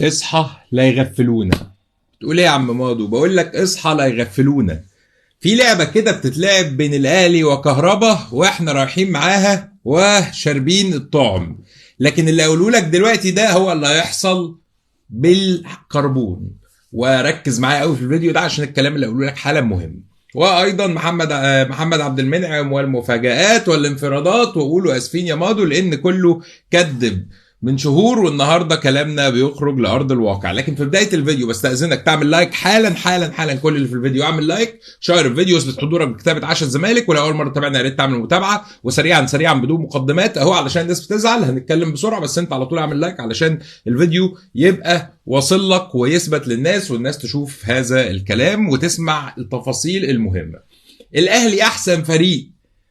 اصحى لا يغفلونا. تقول ايه يا عم ماضو؟ بقول لك اصحى لا يغفلونا. في لعبه كده بتتلعب بين الاهلي وكهربا واحنا رايحين معاها وشاربين الطعم، لكن اللي اقوله لك دلوقتي ده هو اللي هيحصل بالكربون. وركز معايا قوي في الفيديو ده عشان الكلام اللي اقوله لك حالا مهم. وايضا محمد عبد المنعم والمفاجآت والانفرادات، وقولوا اسفين يا ماضو لان كله كذب من شهور، والنهارده كلامنا بيخرج لارض الواقع. لكن في بدايه الفيديو بستاذنك تعمل لايك حالا حالا حالا. كل اللي في الفيديو اعمل لايك، شير الفيديو، اثبت حضورك بكتابه عشا الزمالك، ولو اول مره تتابعنا يا ريت تعمل متابعه. وسريعا بدون مقدمات اهو علشان الناس بتزعل هنتكلم بسرعه، بس انت على طول اعمل لايك علشان الفيديو يبقى واصل لك ويثبت للناس، والناس تشوف هذا الكلام وتسمع التفاصيل المهمه. الاهلي احسن فريق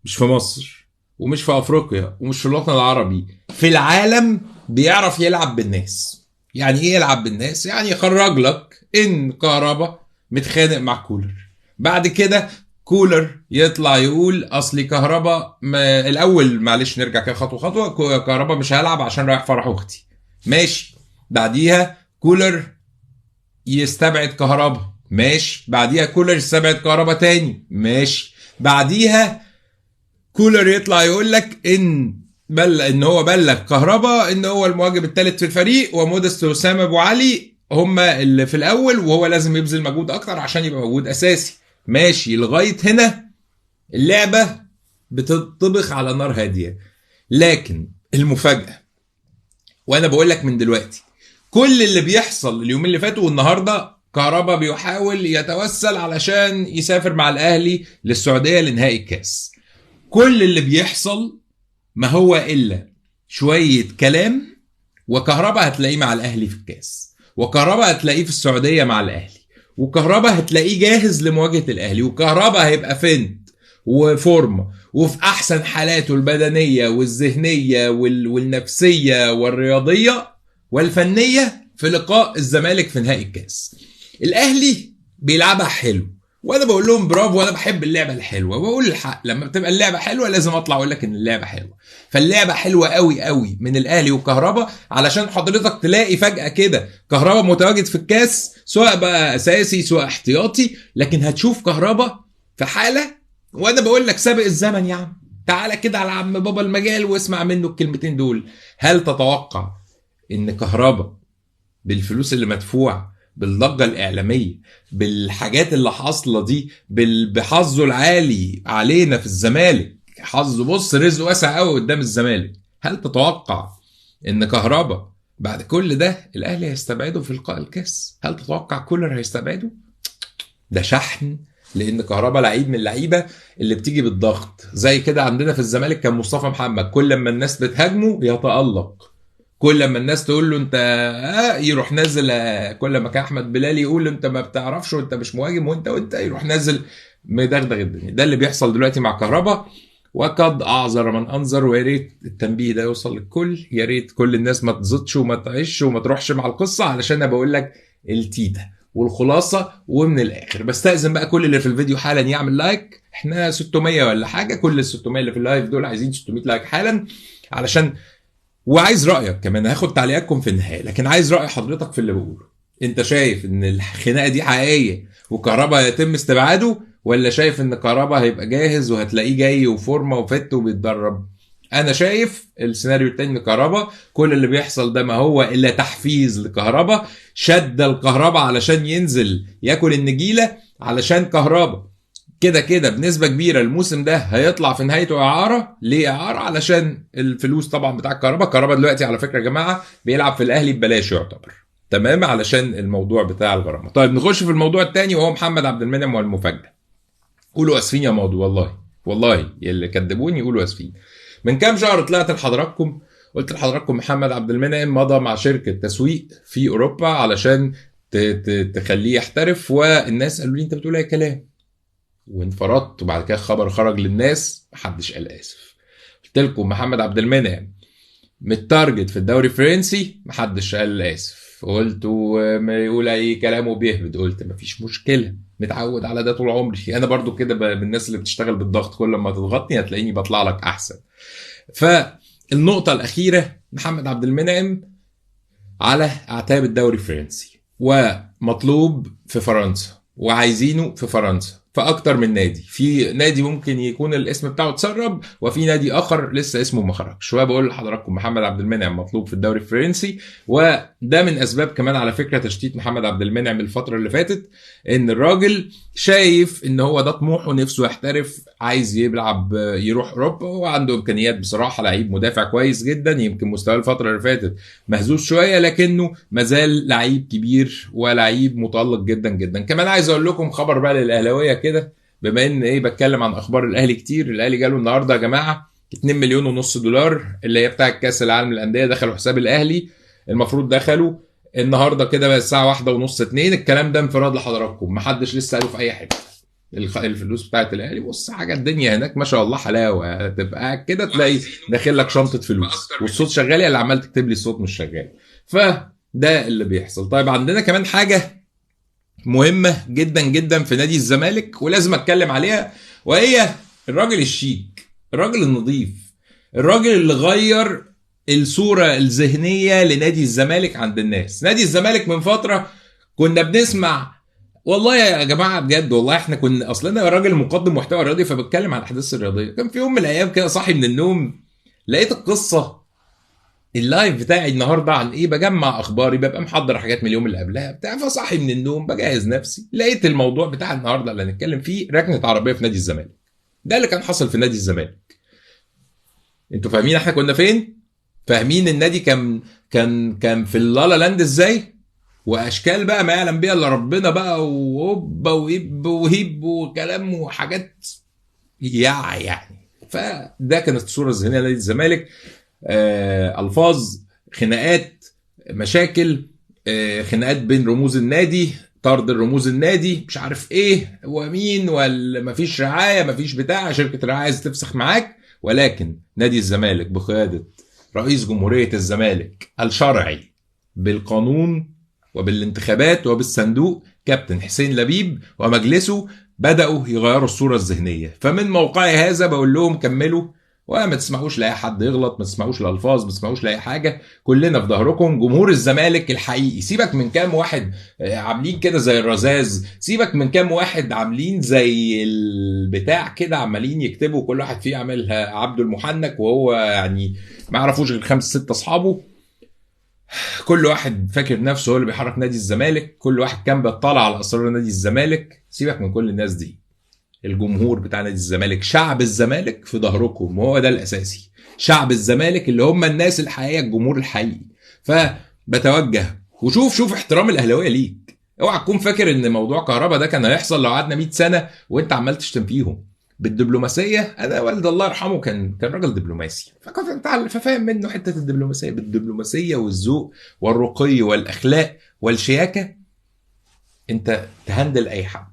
مش في مصر ومش في افريقيا ومش في الوطن العربي، في العالم بيعرف يلعب بالناس. يعني ايه يلعب بالناس؟ يعني يخرج لك ان كهربا متخانق مع كولر، بعد كده كولر يطلع يقول اصلي كهربا الاول، معلش نرجع كده خطوه كهربا مش هلعب عشان رايح فرح اختي، ماشي. بعديها كولر يستبعد كهربا، ماشي. بعديها كولر يستبعد كهربا تاني، ماشي. بعديها كولر يطلع يقول لك ان هو بلغ كهربا ان هو المواجب الثالث في الفريق، ومودست وسام ابو علي هما اللي في الاول، وهو لازم يبذل مجهود اكتر عشان يبقى موجود اساسي، ماشي. لغايه هنا اللعبه بتطبخ على نار هاديه. لكن المفاجاه، وانا بقول لك من دلوقتي، كل اللي بيحصل اليومين اللي فاتوا والنهارده كهربا بيحاول يتوسل علشان يسافر مع الاهلي للسعوديه لنهائي الكاس. كل اللي بيحصل ما هو إلا شوية كلام، وكهربا هتلاقيه مع الأهلي في الكاس، وكهربا هتلاقيه في السعودية مع الأهلي، وكهربا هتلاقيه جاهز لمواجهة الأهلي، وكهربا هيبقى فنت وفورمة وفي أحسن حالاته البدنية والذهنية والنفسية والرياضية والفنية في لقاء الزمالك في نهائي الكاس. الأهلي بيلعبها حلو، وانا بقول لهم برافو، وانا بحب اللعبه الحلوه، وبقول الحق لما بتبقى اللعبه حلوه لازم اطلع اقول لك ان اللعبه حلوه. فاللعبه حلوه قوي قوي من الاهلي وكهربا، علشان حضرتك تلاقي فجاه كده كهربا متواجد في الكاس، سواء بقى اساسي سواء احتياطي، لكن هتشوف كهربا في حاله. وانا بقول لك سابق الزمن يا عم، تعالى كده على عم بابا المجال واسمع منه الكلمتين دول. هل تتوقع ان كهربا بالفلوس اللي مدفوعه، بالضجة الإعلامية، بالحاجات اللي حاصلة دي، بحظه العالي علينا في الزمالك، حظه بص رزق واسع قوي قدام الزمالك، هل تتوقع ان كهربا بعد كل ده الأهلي هيستبعده في لقاء الكاس؟ هل تتوقع كولر هيستبعده؟ ده شحن، لان كهربا لعيب من اللعيبه اللي بتيجي بالضغط. زي كده عندنا في الزمالك كان مصطفى محمد، كل لما الناس بتهاجمه يتألق، كل لما الناس تقول له انت يروح نازل، كل ما كان احمد بلال يقول له انت ما بتعرفش وانت مش مهاجم وانت يروح نازل مدغدغ الدنيا. ده اللي بيحصل دلوقتي مع كهربا، وقد اعذر من انذر. ويا ريت التنبيه ده يوصل للكل، يا ريت كل الناس ما تزطش وما تعيش وما تروحش مع القصه، علشان انا بقول لك التيتا والخلاصه. ومن الاخر بستأذن بقى كل اللي في الفيديو حالا يعمل لايك، احنا 600 ولا حاجه، كل ال 600 اللي في اللايف دول عايزين 600 لايك حالا علشان، وعايز رايك كمان، هاخد تعليقاتكم في النهايه، لكن عايز راي حضرتك في اللي بقوله. انت شايف ان الخناقه دي حقيقيه وكهربا هيتم استبعاده، ولا شايف ان كهربا هيبقى جاهز وهتلاقيه جاي وفورمه وفت وبيتدرب؟ انا شايف السيناريو التاني من كهربا، كل اللي بيحصل ده ما هو الا تحفيز لكهربا، شد الكهربا علشان ينزل ياكل النجيله، علشان كهربا كده بنسبة كبيرة الموسم ده هيطلع في نهايته إعارة. ليه إعارة؟ علشان الفلوس طبعا بتاع كهربا دلوقتي على فكرة يا جماعة بيلعب في الأهلي ببلاش يعتبر، تمام، علشان الموضوع بتاع الغرامة. طيب نخش في الموضوع الثاني وهو محمد عبد المنعم والمفاجأة. قولوا اسفين يا ماضي، والله اللي كدبوني يقولوا اسفين. من كام شهر طلعت لحضراتكم قلت لحضراتكم محمد عبد المنعم مضى مع شركة تسويق في أوروبا علشان تخليه يحترف، والناس قالوا لي انت بتقول اي كلام، وانفردت. وبعد كده خبر خرج للناس محدش قال اسف. قلت لكم محمد عبد المنعم متارجت في الدوري الفرنسي، محدش قال اسف. قلت ما يقول اي كلام وبيهبد، قلت مفيش مشكله، متعود على ده طول عمري. انا برضو كده من الناس اللي بتشتغل بالضغط، كل ما تضغطني هتلاقيني بطلع لك احسن. فالنقطه الاخيره، محمد عبد المنعم على اعتاب الدوري الفرنسي، ومطلوب في فرنسا، وعايزينه في فرنسا فاكتر من نادي. في نادي ممكن يكون الاسم بتاعه اتسرب، وفي نادي اخر لسه اسمه ما خرجش. وبقول لحضراتكم محمد عبد المنعم مطلوب في الدوري الفرنسي، وده من اسباب كمان على فكره تشتيت محمد عبد المنعم الفتره اللي فاتت، ان الراجل شايف ان هو ده طموحه، نفسه يحترف، عايز يلعب يروح اوروبا، وعنده امكانيات بصراحه، لعيب مدافع كويس جدا، يمكن مستواه الفتره اللي فاتت مهزوز شويه لكنه مازال لعيب كبير ولعيب متالق جدا جدا. كمان عايز اقول لكم خبر بقى للاهلاويه كده، بما ان بتكلم عن اخبار الاهلي كتير. الاهلي جاله النهارده يا جماعه 2 مليون ونص دولار اللي هي بتاع كاس العالم للانديه، دخلوا حساب الاهلي. المفروض دخلوا النهارده كده بقى الساعه 1:30 2. الكلام ده انفراد لحضراتكم، محدش لسه قاله في اي حته. الفلوس بتاعت الاهلي بص حاجه، الدنيا هناك ما شاء الله حلاوه، تبقى كده تلاقي داخل لك شنطه فلوس والصوت شغال، اللي عمال تكتب لي الصوت مش شغال. فده اللي بيحصل. طيب عندنا كمان حاجه مهمه جدا جدا في نادي الزمالك ولازم اتكلم عليها، وهي الراجل الشيك، الراجل النظيف، الراجل اللي غير الصوره الذهنيه لنادي الزمالك عند الناس. نادي الزمالك من فتره كنا بنسمع، والله يا جماعه بجد والله احنا كنا اصلنا راجل مقدم محتوى رياضي فبتكلم عن الاحداث الرياضيه. كان في يوم من الايام كده صاحي من النوم لقيت القصه اللايف بتاعي النهارده عن بجمع اخباري، ببقى محضر حاجات من اليوم اللي قبلها بتاع، فصاحي من النوم بجهز نفسي لقيت الموضوع بتاع النهارده اللي هنتكلم فيه ركنه عربيه في نادي الزمالك. ده اللي كان حصل في نادي الزمالك. انتوا فاهمين احنا كنا فين؟ فاهمين النادي كان في اللالا لاند ازاي؟ واشكال بقى ما يعلم بيها الا ربنا بقى، وهوبا وهيب وهيب وكلام وحاجات يعني. فده كانت الصوره الذهنيه لنادي الزمالك. الفاظ، خناقات، مشاكل، خناقات بين رموز النادي، طرد الرموز النادي، مش عارف ومين، ولا مفيش رعايه، مفيش بتاع، شركه الرعايه عايزه تفسخ معاك. ولكن نادي الزمالك بقياده رئيس جمهوريه الزمالك الشرعي بالقانون وبالانتخابات وبالصندوق كابتن حسين لبيب ومجلسه بدأوا يغيروا الصورة الذهنية. فمن موقعي هذا بقول لهم كملوا، وما تسمعوش لاي حد يغلط، ما تسمعوش لالفاظ، ما تسمعوش لاي حاجه، كلنا في ظهركم. جمهور الزمالك الحقيقي، سيبك من كام واحد عاملين كده زي الرذاذ، سيبك من كام واحد عاملين زي البتاع كده عمالين يكتبوا، كل واحد فيه عاملها عبده المحنك وهو يعني ما يعرفوش غير 5 6 اصحابه، كل واحد فاكر نفسه هو اللي بيحرك نادي الزمالك، كل واحد كان بيطلع على اسرار نادي الزمالك. سيبك من كل الناس دي، الجمهور بتاع نادي الزمالك، شعب الزمالك في ظهركم، وهو ده الاساسي. شعب الزمالك اللي هم الناس الحقيقيه، الجمهور الحقيقي. فبتوجه وشوف احترام الاهلاويه ليك. اوعى تكون فاكر ان موضوع كهربا ده كان هيحصل لو قعدنا 100 سنه وانت عمال تشتم فيهم بالدبلوماسيه. انا والد الله يرحمه كان راجل دبلوماسي، فكنت ففاهم منه حته الدبلوماسيه، بالدبلوماسيه والذوق والرقي والاخلاق والشياكه انت تهندل اي حد،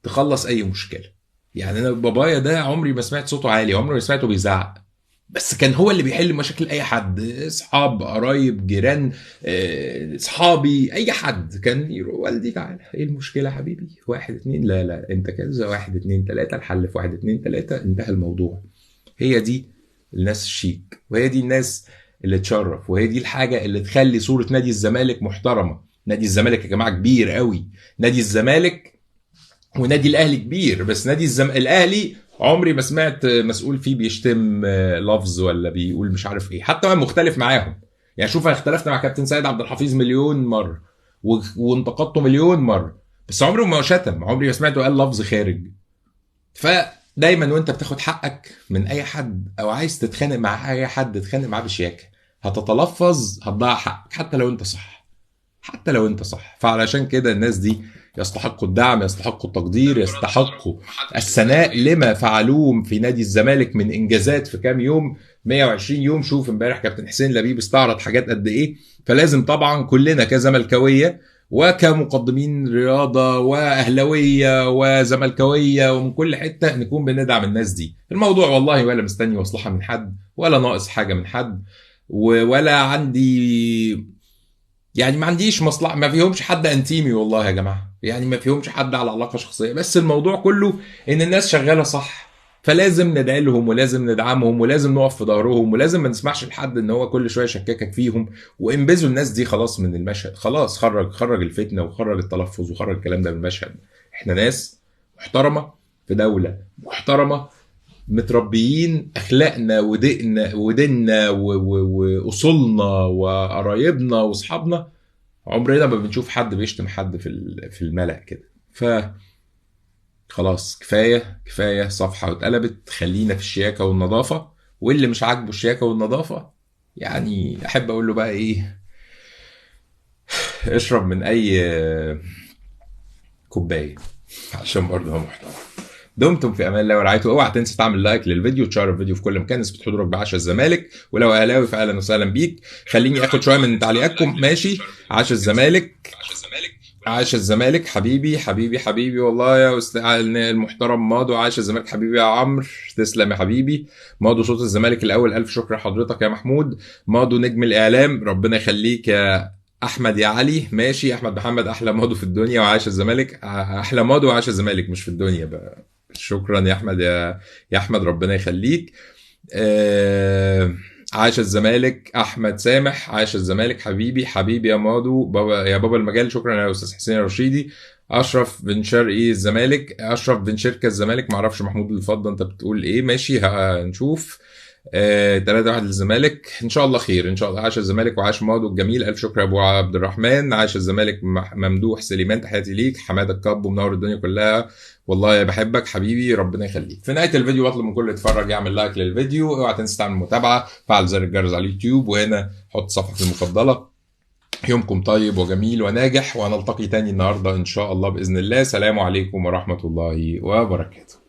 تخلص اي مشكله. يعني انا بابايا ده عمري ما سمعت صوته عالي، عمري ما سمعته بيزعق، بس كان هو اللي بيحل مشاكل اي حد، اصحاب، قرايب، جيران، اصحابي، اي حد كان يروح والدي تعالى ايه المشكله حبيبي 1 2 لا انت كذا 1 2 3 الحل في 1 2 3 انتهى الموضوع. هي دي الناس الشيك، وهي دي الناس اللي تشرف، وهي دي الحاجه اللي تخلي صوره نادي الزمالك محترمه. نادي الزمالك يا جماعه كبير قوي، نادي الزمالك ونادي الاهلي كبير، بس نادي الاهلي عمري ما سمعت مسؤول فيه بيشتم لفظ ولا بيقول مش عارف حتى انا مختلف معاهم. يعني شوف انا اختلفت مع كابتن سيد عبد الحفيظ مليون مره وانتقدته مليون مره، بس عمره ما شتم، عمري ما سمعته قال لفظ خارج. فدايما وانت بتاخد حقك من اي حد او عايز تتخانق مع اي حد، تتخانق معاه بشياكه، هتتلفظ هتضيع حقك حتى لو انت صح، حتى لو انت صح. فعلشان كده الناس دي يستحقوا الدعم، يستحقوا التقدير، يستحقوا الثناء لما فعلوه في نادي الزمالك من انجازات في كام يوم، 120 يوم. شوف امبارح كابتن حسين لبيب استعرض حاجات قد ايه. فلازم طبعا كلنا كزملكاويه وكمقدمين رياضه واهلاويه وزملكاويه ومن كل حته نكون بندعم الناس دي. الموضوع والله ولا مستني مصلحه من حد ولا ناقص حاجه من حد، ولا عندي يعني ما عنديش مصلحه، ما فيهمش حد انتيمي والله يا جماعه، يعني ما فيهمش حد على علاقه شخصيه، بس الموضوع كله ان الناس شغاله صح فلازم ندعي لهم ولازم ندعمهم ولازم نقف في ظهرهم ولازم ما نسمحش لحد ان هو كل شويه يشككك فيهم، وانبذوا الناس دي خلاص من المشهد. خلاص خرج الفتنه وخرج التلفظ وخرج الكلام ده من المشهد. احنا ناس محترمه في دوله محترمه، متربيين، اخلاقنا وديننا واصولنا وقرايبنا واصحابنا عمرنا ما بنشوف حد بيشتم حد في الملأ كده. ف خلاص كفايه صفحه واتقلبت. خلينا في الشياكه والنظافه، واللي مش عاجبه الشياكه والنظافه يعني احب اقول له بقى ايه، اشرب من اي كوبايه عشان برضه هو محترم. دمتم في امان الله ورعايته. اوعى تنسى تعمل لايك للفيديو وتشير الفيديو في كل مكان. اثبت حضورك بعشا الزمالك، ولو اهلاوي فاهلا وسهلا بيك. خليني اخد شويه من تعليقاتكم. ماشي، عاش الزمالك، عاش الزمالك حبيبي والله يا استاذ المحترم مادو. عاش الزمالك حبيبي يا عمرو، تسلم يا حبيبي. مادو صوت الزمالك الاول، الف شكر لحضرتك يا محمود. مادو نجم الاعلام، ربنا يخليك يا احمد يا علي. ماشي، احمد محمد احلى مادو في الدنيا وعاش الزمالك. احلى مادو وعاش الزمالك مش في الدنيا بقى. شكرا يا احمد يا احمد، ربنا يخليك. عاش الزمالك. احمد سامح، عاش الزمالك حبيبي يا مادو بابا، يا بابا المجال. شكرا يا استاذ حسين الرشيدي. اشرف بن شرقي الزمالك، اشرف بن شركه الزمالك، معرفش محمود الفضل انت بتقول ايه. ماشي هنشوف. 3-1 للزمالك ان شاء الله خير ان شاء الله. عاش الزمالك وعاش مادو الجميل، الف شكر يا ابو عبد الرحمن. عاش الزمالك. ممدوح سليمان، تحياتي ليك. حماده الكاب ومنور الدنيا كلها، والله بحبك حبيبي، ربنا يخليك. في نهايه الفيديو بطلب من كل يتفرج يعمل لايك للفيديو، اوعى تنسى تعمل متابعه، فعل زر الجرس على اليوتيوب، وهنا حط صفحتي المفضله. يومكم طيب وجميل وناجح، ونلتقي تاني النهارده ان شاء الله باذن الله. سلام عليكم ورحمه الله وبركاته.